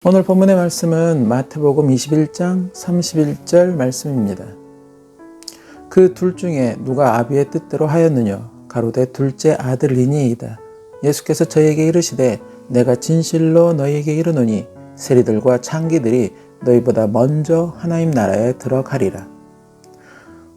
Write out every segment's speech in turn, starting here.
오늘 본문의 말씀은 마태복음 21장 31절 말씀입니다. 그 둘 중에 누가 아비의 뜻대로 하였느냐? 가로되 둘째 아들이니이다. 예수께서 저에게 이르시되 내가 진실로 너희에게 이르노니 세리들과 창기들이 너희보다 먼저 하나님 나라에 들어가리라.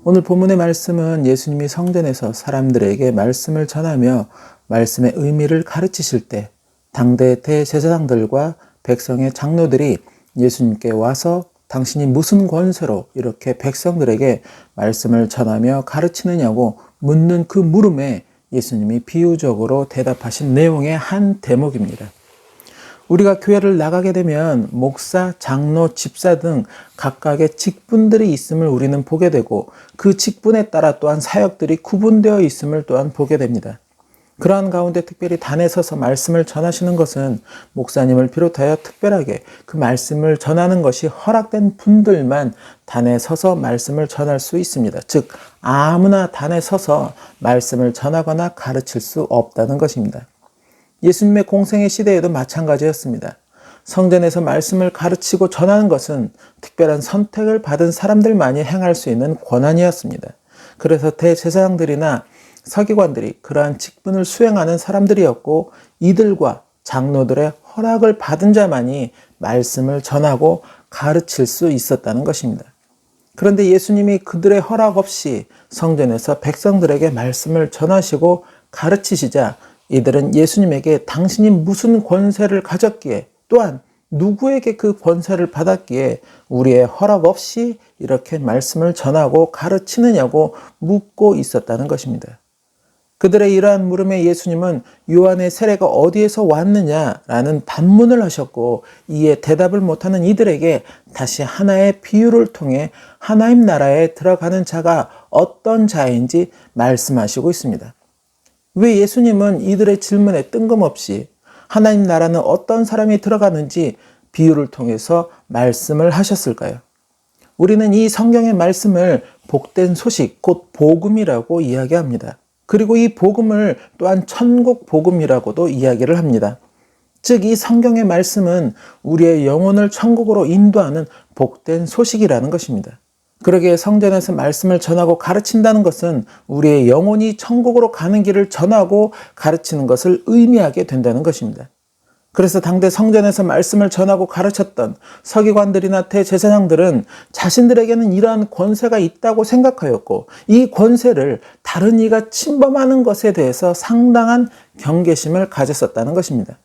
오늘 본문의 말씀은 예수님이 성전에서 사람들에게 말씀을 전하며 말씀의 의미를 가르치실 때 당대 대제사장들과 백성의 장로들이 예수님께 와서 당신이 무슨 권세로 이렇게 백성들에게 말씀을 전하며 가르치느냐고 묻는 그 물음에 예수님이 비유적으로 대답하신 내용의 한 대목입니다. 우리가 교회를 나가게 되면 목사, 장로, 집사 등 각각의 직분들이 있음을 우리는 보게 되고 그 직분에 따라 또한 사역들이 구분되어 있음을 또한 보게 됩니다. 그러한 가운데 특별히 단에 서서 말씀을 전하시는 것은 목사님을 비롯하여 특별하게 그 말씀을 전하는 것이 허락된 분들만 단에 서서 말씀을 전할 수 있습니다. 즉 아무나 단에 서서 말씀을 전하거나 가르칠 수 없다는 것입니다. 예수님의 공생의 시대에도 마찬가지였습니다. 성전에서 말씀을 가르치고 전하는 것은 특별한 선택을 받은 사람들만이 행할 수 있는 권한이었습니다. 그래서 대제사장들이나 서기관들이 그러한 직분을 수행하는 사람들이었고 이들과 장로들의 허락을 받은 자만이 말씀을 전하고 가르칠 수 있었다는 것입니다. 그런데 예수님이 그들의 허락 없이 성전에서 백성들에게 말씀을 전하시고 가르치시자 이들은 예수님에게 당신이 무슨 권세를 가졌기에 또한 누구에게 그 권세를 받았기에 우리의 허락 없이 이렇게 말씀을 전하고 가르치느냐고 묻고 있었다는 것입니다. 그들의 이러한 물음에 예수님은 요한의 세례가 어디에서 왔느냐라는 반문을 하셨고 이에 대답을 못하는 이들에게 다시 하나의 비유를 통해 하나님 나라에 들어가는 자가 어떤 자인지 말씀하시고 있습니다. 왜 예수님은 이들의 질문에 뜬금없이 하나님 나라는 어떤 사람이 들어가는지 비유를 통해서 말씀을 하셨을까요? 우리는 이 성경의 말씀을 복된 소식, 곧 복음이라고 이야기합니다. 그리고 이 복음을 또한 천국 복음이라고도 이야기를 합니다. 즉 이 성경의 말씀은 우리의 영혼을 천국으로 인도하는 복된 소식이라는 것입니다. 그러기에 성전에서 말씀을 전하고 가르친다는 것은 우리의 영혼이 천국으로 가는 길을 전하고 가르치는 것을 의미하게 된다는 것입니다. 그래서 당대 성전에서 말씀을 전하고 가르쳤던 서기관들이나 대제사장들은 자신들에게는 이러한 권세가 있다고 생각하였고 이 권세를 다른 이가 침범하는 것에 대해서 상당한 경계심을 가졌었다는 것입니다.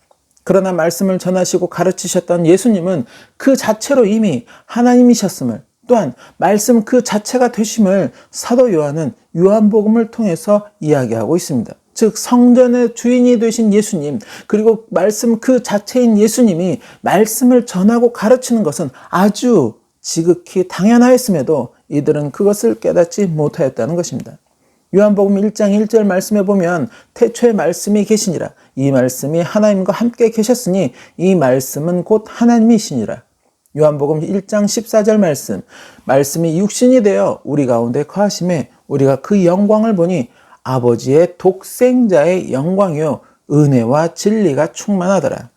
그러나 말씀을 전하시고 가르치셨던 예수님은 그 자체로 이미 하나님이셨음을 또한 말씀 그 자체가 되심을 사도 요한은 요한복음을 통해서 이야기하고 있습니다. 즉 성전의 주인이 되신 예수님 그리고 말씀 그 자체인 예수님이 말씀을 전하고 가르치는 것은 아주 지극히 당연하였음에도 이들은 그것을 깨닫지 못하였다는 것입니다. 요한복음 1장 1절 말씀에 보면 태초에 말씀이 계시니라 이 말씀이 하나님과 함께 계셨으니 이 말씀은 곧 하나님이시니라. 요한복음 1장 14절 말씀이 육신이 되어 우리 가운데 거하심에 우리가 그 영광을 보니 아버지의 독생자의 영광이요 은혜와 진리가 충만하더라.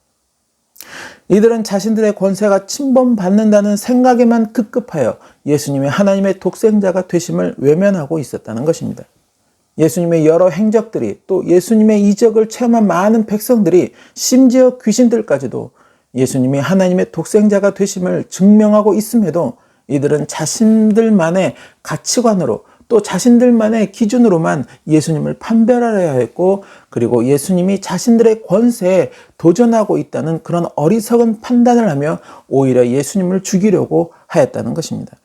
이들은 자신들의 권세가 침범받는다는 생각에만 급급하여 예수님의 하나님의 독생자가 되심을 외면하고 있었다는 것입니다. 예수님의 여러 행적들이 또 예수님의 이적을 체험한 많은 백성들이 심지어 귀신들까지도 예수님이 하나님의 독생자가 되심을 증명하고 있음에도 이들은 자신들만의 가치관으로 또 자신들만의 기준으로만 예수님을 판별하려 했고 그리고 예수님이 자신들의 권세에 도전하고 있다는 그런 어리석은 판단을 하며 오히려 예수님을 죽이려고 하였다는 것입니다.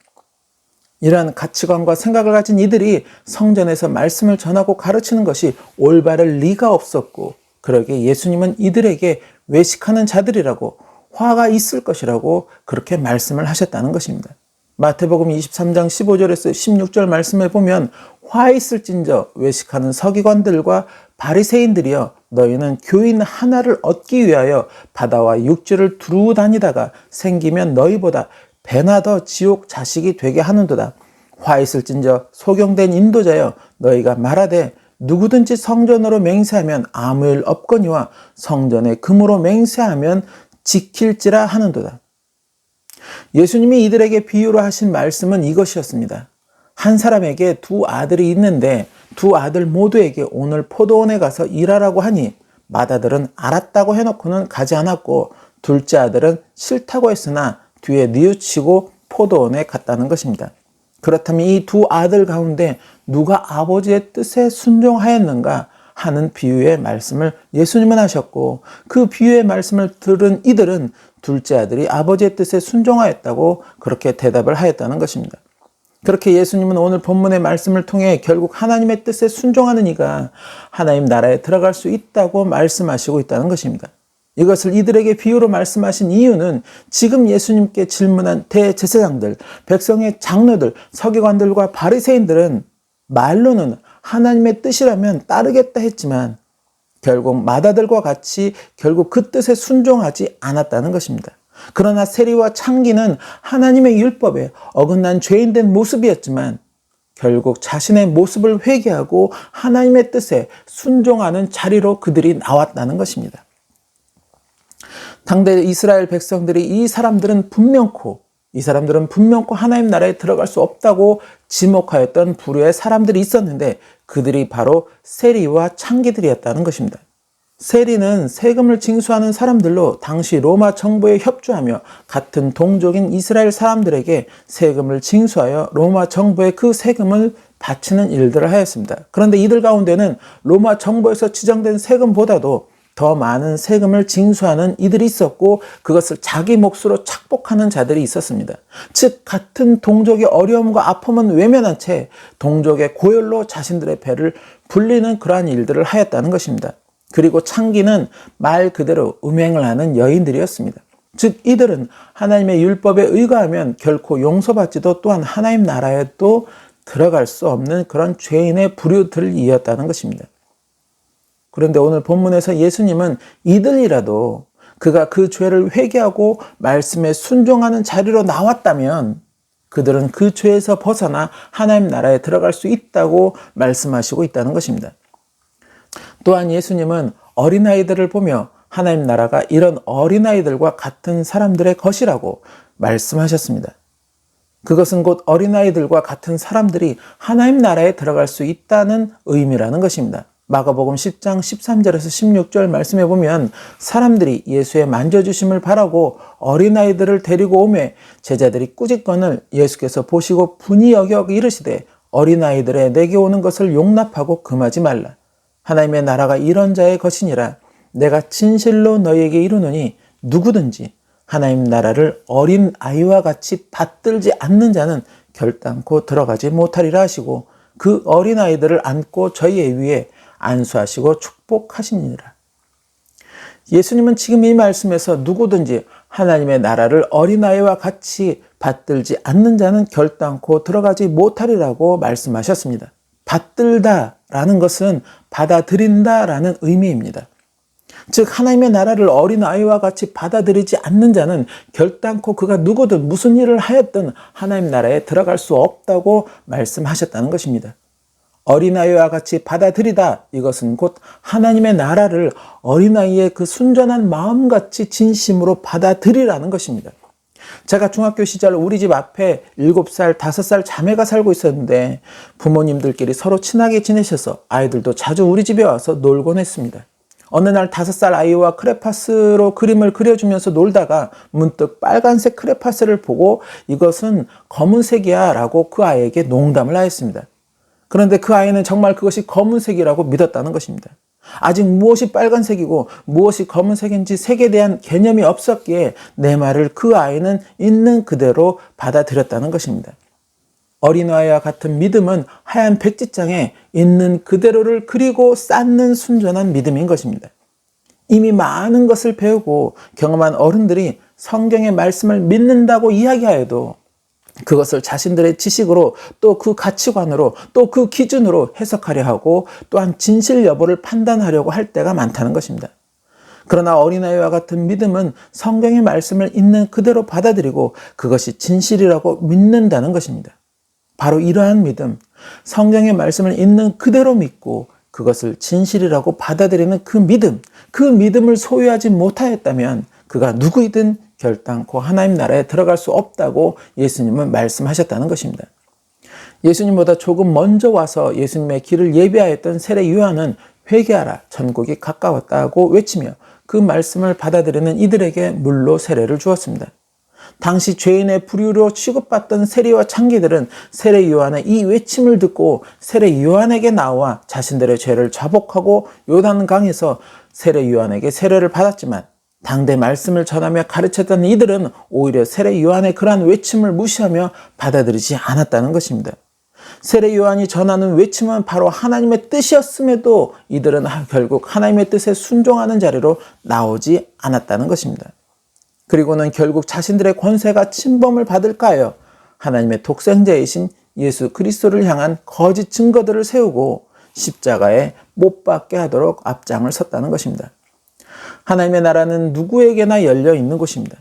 이러한 가치관과 생각을 가진 이들이 성전에서 말씀을 전하고 가르치는 것이 올바를 리가 없었고 그러기에 예수님은 이들에게 외식하는 자들이라고 화가 있을 것이라고 그렇게 말씀을 하셨다는 것입니다. 마태복음 23장 15절에서 16절 말씀에 보면 화 있을진저 외식하는 서기관들과 바리새인들이여 너희는 교인 하나를 얻기 위하여 바다와 육지를 두루 다니다가 생기면 너희보다 배나 더 지옥 자식이 되게 하는도다. 화 있을진저 소경된 인도자여 너희가 말하되 누구든지 성전으로 맹세하면 아무 일 없거니와 성전에 금으로 맹세하면 지킬지라 하는도다. 예수님이 이들에게 비유로 하신 말씀은 이것이었습니다. 한 사람에게 두 아들이 있는데 두 아들 모두에게 오늘 포도원에 가서 일하라고 하니 맏아들은 알았다고 해놓고는 가지 않았고 둘째 아들은 싫다고 했으나 뒤에 뉘우치고 포도원에 갔다는 것입니다. 그렇다면 이 두 아들 가운데 누가 아버지의 뜻에 순종하였는가 하는 비유의 말씀을 예수님은 하셨고, 그 비유의 말씀을 들은 이들은 둘째 아들이 아버지의 뜻에 순종하였다고 그렇게 대답을 하였다는 것입니다. 그렇게 예수님은 오늘 본문의 말씀을 통해 결국 하나님의 뜻에 순종하는 이가 하나님 나라에 들어갈 수 있다고 말씀하시고 있다는 것입니다. 이것을 이들에게 비유로 말씀하신 이유는 지금 예수님께 질문한 대제사장들, 백성의 장로들, 서기관들과 바리새인들은 말로는 하나님의 뜻이라면 따르겠다 했지만 결국 맏아들과 같이 결국 그 뜻에 순종하지 않았다는 것입니다. 그러나 세리와 창기는 하나님의 율법에 어긋난 죄인된 모습이었지만 결국 자신의 모습을 회개하고 하나님의 뜻에 순종하는 자리로 그들이 나왔다는 것입니다. 당대 이스라엘 백성들이 이 사람들은 분명코 하나님 나라에 들어갈 수 없다고 지목하였던 부류의 사람들이 있었는데 그들이 바로 세리와 창기들이었다는 것입니다. 세리는 세금을 징수하는 사람들로 당시 로마 정부에 협조하며 같은 동족인 이스라엘 사람들에게 세금을 징수하여 로마 정부에 그 세금을 바치는 일들을 하였습니다. 그런데 이들 가운데는 로마 정부에서 지정된 세금보다도 더 많은 세금을 징수하는 이들이 있었고 그것을 자기 몫으로 착복하는 자들이 있었습니다. 즉 같은 동족의 어려움과 아픔은 외면한 채 동족의 고열로 자신들의 배를 불리는 그러한 일들을 하였다는 것입니다. 그리고 창기는 말 그대로 음행을 하는 여인들이었습니다. 즉 이들은 하나님의 율법에 의거하면 결코 용서받지도 또한 하나님 나라에도 들어갈 수 없는 그런 죄인의 부류들이었다는 것입니다. 그런데 오늘 본문에서 예수님은 이들이라도 그가 그 죄를 회개하고 말씀에 순종하는 자리로 나왔다면 그들은 그 죄에서 벗어나 하나님 나라에 들어갈 수 있다고 말씀하시고 있다는 것입니다. 또한 예수님은 어린아이들을 보며 하나님 나라가 이런 어린아이들과 같은 사람들의 것이라고 말씀하셨습니다. 그것은 곧 어린아이들과 같은 사람들이 하나님 나라에 들어갈 수 있다는 의미라는 것입니다. 마가복음 10장 13절에서 16절 말씀해 보면 사람들이 예수의 만져주심을 바라고 어린아이들을 데리고 오매 제자들이 꾸짖건을 예수께서 보시고 분이 여겨 이르시되 어린아이들의 내게 오는 것을 용납하고 금하지 말라. 하나님의 나라가 이런 자의 것이니라. 내가 진실로 너희에게 이르노니 누구든지 하나님 나라를 어린 아이와 같이 받들지 않는 자는 결단코 들어가지 못하리라 하시고 그 어린 아이들을 안고 저희의 위에 안수하시고 축복하시니라. 예수님은 지금 이 말씀에서 누구든지 하나님의 나라를 어린아이와 같이 받들지 않는 자는 결단코 들어가지 못하리라고 말씀하셨습니다. 받들다라는 것은 받아들인다라는 의미입니다. 즉 하나님의 나라를 어린아이와 같이 받아들이지 않는 자는 결단코 그가 누구든 무슨 일을 하였든 하나님 나라에 들어갈 수 없다고 말씀하셨다는 것입니다. 어린아이와 같이 받아들이다, 이것은 곧 하나님의 나라를 어린아이의 그 순전한 마음같이 진심으로 받아들이라는 것입니다. 제가 중학교 시절 우리 집 앞에 7살, 5살 자매가 살고 있었는데 부모님들끼리 서로 친하게 지내셔서 아이들도 자주 우리 집에 와서 놀곤 했습니다. 어느 날 5살 아이와 크레파스로 그림을 그려주면서 놀다가 문득 빨간색 크레파스를 보고 이것은 검은색이야 라고 그 아이에게 농담을 하였습니다. 그런데 그 아이는 정말 그것이 검은색이라고 믿었다는 것입니다. 아직 무엇이 빨간색이고 무엇이 검은색인지 색에 대한 개념이 없었기에 내 말을 그 아이는 있는 그대로 받아들였다는 것입니다. 어린아이와 같은 믿음은 하얀 백지장에 있는 그대로를 그리고 쌓는 순전한 믿음인 것입니다. 이미 많은 것을 배우고 경험한 어른들이 성경의 말씀을 믿는다고 이야기하여도 그것을 자신들의 지식으로 또 그 가치관으로 또 그 기준으로 해석하려 하고 또한 진실 여부를 판단하려고 할 때가 많다는 것입니다. 그러나 어린아이와 같은 믿음은 성경의 말씀을 있는 그대로 받아들이고 그것이 진실이라고 믿는다는 것입니다. 바로 이러한 믿음, 성경의 말씀을 있는 그대로 믿고 그것을 진실이라고 받아들이는 그 믿음, 그 믿음을 소유하지 못하였다면 그가 누구이든 결단코 하나님 나라에 들어갈 수 없다고 예수님은 말씀하셨다는 것입니다. 예수님보다 조금 먼저 와서 예수님의 길을 예비하였던 세례 요한은 회개하라, 천국이 가까웠다고 외치며 그 말씀을 받아들이는 이들에게 물로 세례를 주었습니다. 당시 죄인의 부류로 취급받던 세리와 창기들은 세례 요한의 이 외침을 듣고 세례 요한에게 나와 자신들의 죄를 자복하고 요단강에서 세례 요한에게 세례를 받았지만 당대 말씀을 전하며 가르쳤던 이들은 오히려 세례 요한의 그러한 외침을 무시하며 받아들이지 않았다는 것입니다. 세례 요한이 전하는 외침은 바로 하나님의 뜻이었음에도 이들은 결국 하나님의 뜻에 순종하는 자리로 나오지 않았다는 것입니다. 그리고는 결국 자신들의 권세가 침범을 받을까 하여 하나님의 독생자이신 예수 그리스도를 향한 거짓 증거들을 세우고 십자가에 못 박게 하도록 앞장을 섰다는 것입니다. 하나님의 나라는 누구에게나 열려 있는 곳입니다.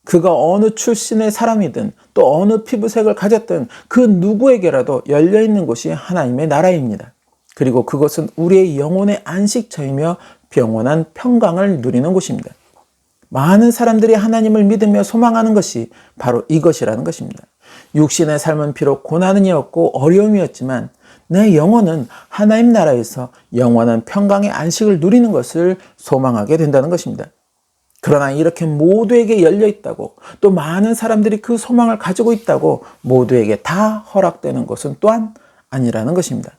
그가 어느 출신의 사람이든 또 어느 피부색을 가졌든 그 누구에게라도 열려 있는 곳이 하나님의 나라입니다. 그리고 그것은 우리의 영혼의 안식처이며 영원한 평강을 누리는 곳입니다. 많은 사람들이 하나님을 믿으며 소망하는 것이 바로 이것이라는 것입니다. 육신의 삶은 비록 고난은 이었고 어려움이었지만 내 영혼은 하나님 나라에서 영원한 평강의 안식을 누리는 것을 소망하게 된다는 것입니다. 그러나 이렇게 모두에게 열려 있다고 또 많은 사람들이 그 소망을 가지고 있다고 모두에게 다 허락되는 것은 또한 아니라는 것입니다.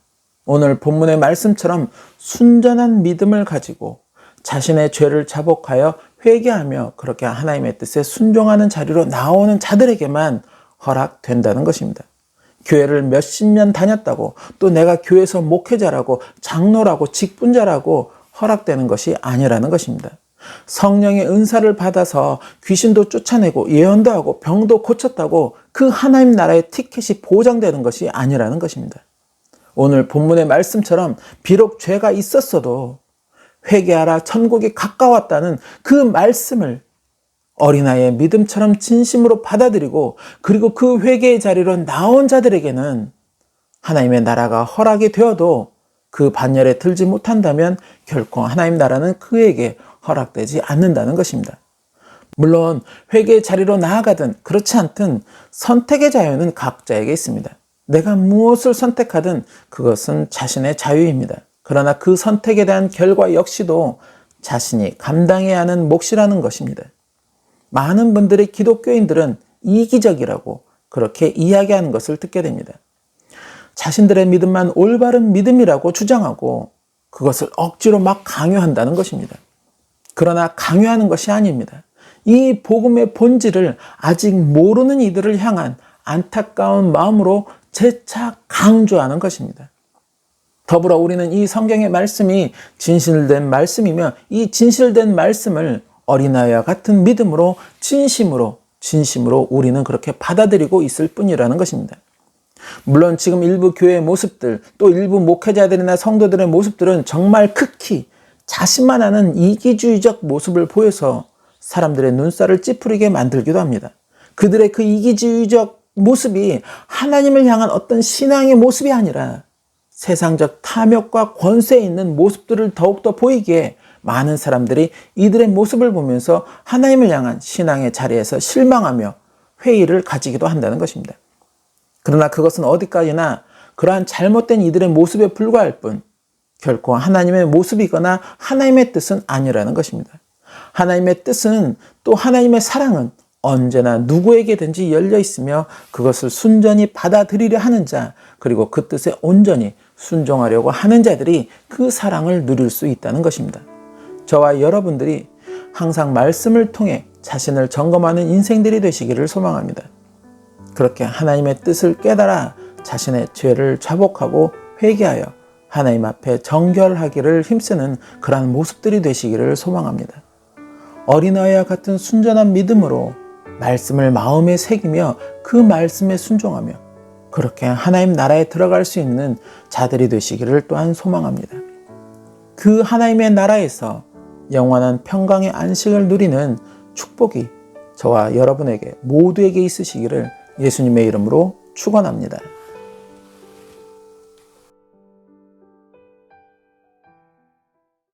오늘 본문의 말씀처럼 순전한 믿음을 가지고 자신의 죄를 자복하여 회개하며 그렇게 하나님의 뜻에 순종하는 자리로 나오는 자들에게만 허락된다는 것입니다. 교회를 몇십 년 다녔다고 또 내가 교회에서 목회자라고 장로라고 직분자라고 허락되는 것이 아니라는 것입니다. 성령의 은사를 받아서 귀신도 쫓아내고 예언도 하고 병도 고쳤다고 그 하나님 나라의 티켓이 보장되는 것이 아니라는 것입니다. 오늘 본문의 말씀처럼 비록 죄가 있었어도 회개하라 천국이 가까웠다는 그 말씀을 어린아이의 믿음처럼 진심으로 받아들이고 그리고 그 회개의 자리로 나온 자들에게는 하나님의 나라가 허락이 되어도 그 반열에 들지 못한다면 결코 하나님 나라는 그에게 허락되지 않는다는 것입니다. 물론 회개의 자리로 나아가든 그렇지 않든 선택의 자유는 각자에게 있습니다. 내가 무엇을 선택하든 그것은 자신의 자유입니다. 그러나 그 선택에 대한 결과 역시도 자신이 감당해야 하는 몫이라는 것입니다. 많은 분들의 기독교인들은 이기적이라고 그렇게 이야기하는 것을 듣게 됩니다. 자신들의 믿음만 올바른 믿음이라고 주장하고 그것을 억지로 막 강요한다는 것입니다. 그러나 강요하는 것이 아닙니다. 이 복음의 본질을 아직 모르는 이들을 향한 안타까운 마음으로 재차 강조하는 것입니다. 더불어 우리는 이 성경의 말씀이 진실된 말씀이며 이 진실된 말씀을 어린아이와 같은 믿음으로 진심으로 우리는 그렇게 받아들이고 있을 뿐이라는 것입니다. 물론 지금 일부 교회의 모습들 또 일부 목회자들이나 성도들의 모습들은 정말 극히 자신만 아는 이기주의적 모습을 보여서 사람들의 눈살을 찌푸리게 만들기도 합니다. 그들의 그 이기주의적 모습이 하나님을 향한 어떤 신앙의 모습이 아니라 세상적 탐욕과 권세에 있는 모습들을 더욱더 보이기에 많은 사람들이 이들의 모습을 보면서 하나님을 향한 신앙의 자리에서 실망하며 회의를 가지기도 한다는 것입니다. 그러나 그것은 어디까지나 그러한 잘못된 이들의 모습에 불과할 뿐 결코 하나님의 모습이거나 하나님의 뜻은 아니라는 것입니다. 하나님의 뜻은 또 하나님의 사랑은 언제나 누구에게든지 열려 있으며 그것을 순전히 받아들이려 하는 자 그리고 그 뜻에 온전히 순종하려고 하는 자들이 그 사랑을 누릴 수 있다는 것입니다. 저와 여러분들이 항상 말씀을 통해 자신을 점검하는 인생들이 되시기를 소망합니다. 그렇게 하나님의 뜻을 깨달아 자신의 죄를 자복하고 회개하여 하나님 앞에 정결하기를 힘쓰는 그러한 모습들이 되시기를 소망합니다. 어린아이와 같은 순전한 믿음으로 말씀을 마음에 새기며 그 말씀에 순종하며 그렇게 하나님 나라에 들어갈 수 있는 자들이 되시기를 또한 소망합니다. 그 하나님의 나라에서 영원한 평강의 안식을 누리는 축복이 저와 여러분에게 모두에게 있으시기를 예수님의 이름으로 축원합니다.